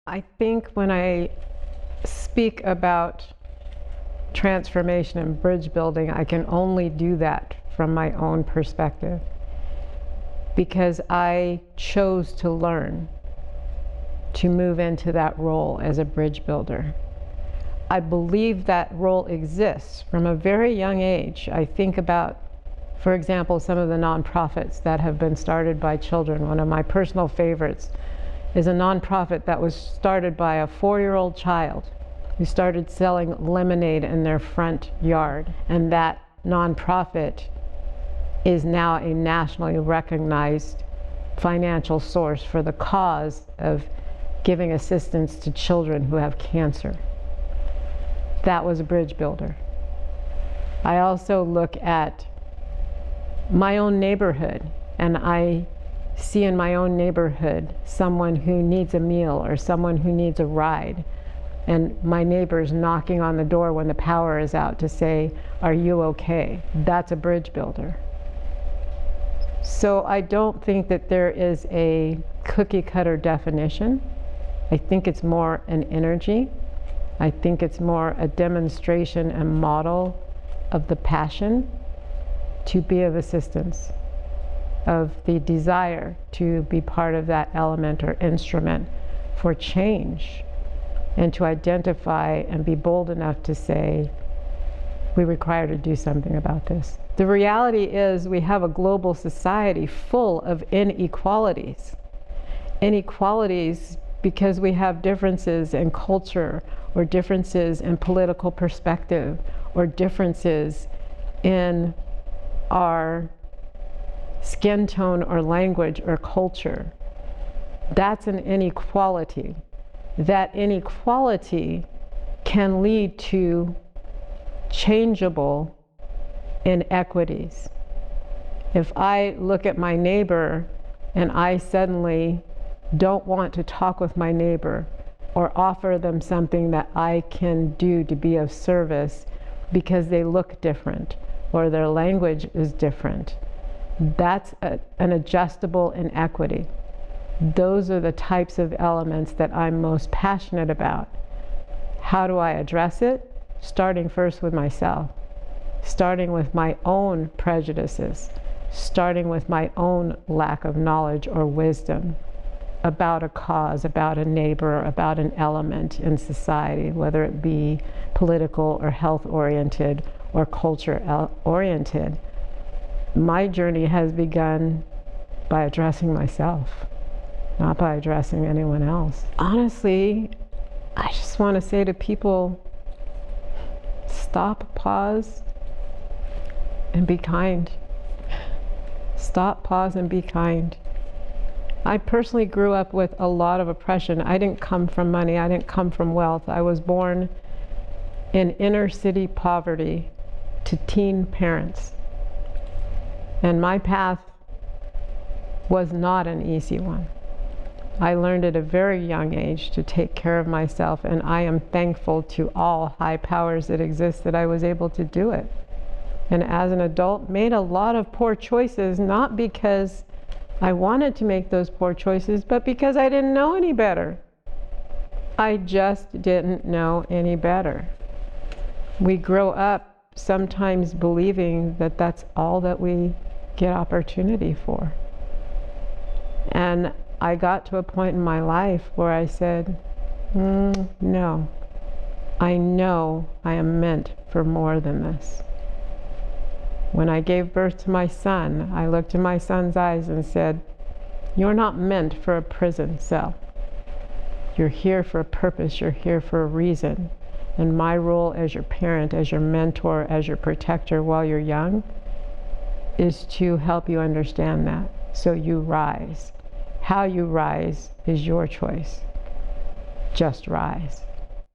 I think when I speak about transformation and bridge building, I can only do that from my own perspective because I chose to learn to move into that role as a bridge builder. I believe that role exists from a very young age. I think about, for example, some of the nonprofits that have been started by children. One of my personal favorites is a nonprofit that was started by a 4-year-old child who started selling lemonade in their front yard. And that nonprofit is now a nationally recognized financial source for the cause of giving assistance to children who have cancer. That was a bridge builder. I also look at my own neighborhood, and I see in my own neighborhood someone who needs a meal or someone who needs a ride, and my neighbor's knocking on the door when the power is out to say, "Are you okay?" That's a bridge builder. So I don't think that there is a cookie cutter definition. I think it's more an energy. I think it's more a demonstration and model of the passion to be of assistance, of the desire to be part of that element or instrument for change, and to identify and be bold enough to say, we require to do something about this. The reality is we have a global society full of inequalities. Inequalities because we have differences in culture, or differences in political perspective, or differences in our skin tone or language or culture. That's an inequality. That inequality can lead to changeable inequities. If I look at my neighbor and I suddenly don't want to talk with my neighbor or offer them something that I can do to be of service because they look different or their language is different, that's an adjustable inequity. Those are the types of elements that I'm most passionate about. How do I address it? Starting first with myself, starting with my own prejudices, starting with my own lack of knowledge or wisdom about a cause, about a neighbor, about an element in society, whether it be political or health-oriented or culture-oriented. My journey has begun by addressing myself, not by addressing anyone else. Honestly, I just want to say to people, stop, pause, and be kind. Stop, pause, and be kind. I personally grew up with a lot of oppression. I didn't come from money. I didn't come from wealth. I was born in inner city poverty to teen parents. And my path was not an easy one. I learned at a very young age to take care of myself, and I am thankful to all high powers that exist that I was able to do it. And as an adult, made a lot of poor choices, not because I wanted to make those poor choices, but because I didn't know any better. I just didn't know any better. We grow up sometimes believing that that's all that we get opportunity for. And I got to a point in my life where I said, no, I know I am meant for more than this. When I gave birth to my son, I looked in my son's eyes and said, you're not meant for a prison cell. You're here for a purpose, you're here for a reason. And my role as your parent, as your mentor, as your protector while you're young, is to help you understand that, so you rise. How you rise is your choice. Just rise.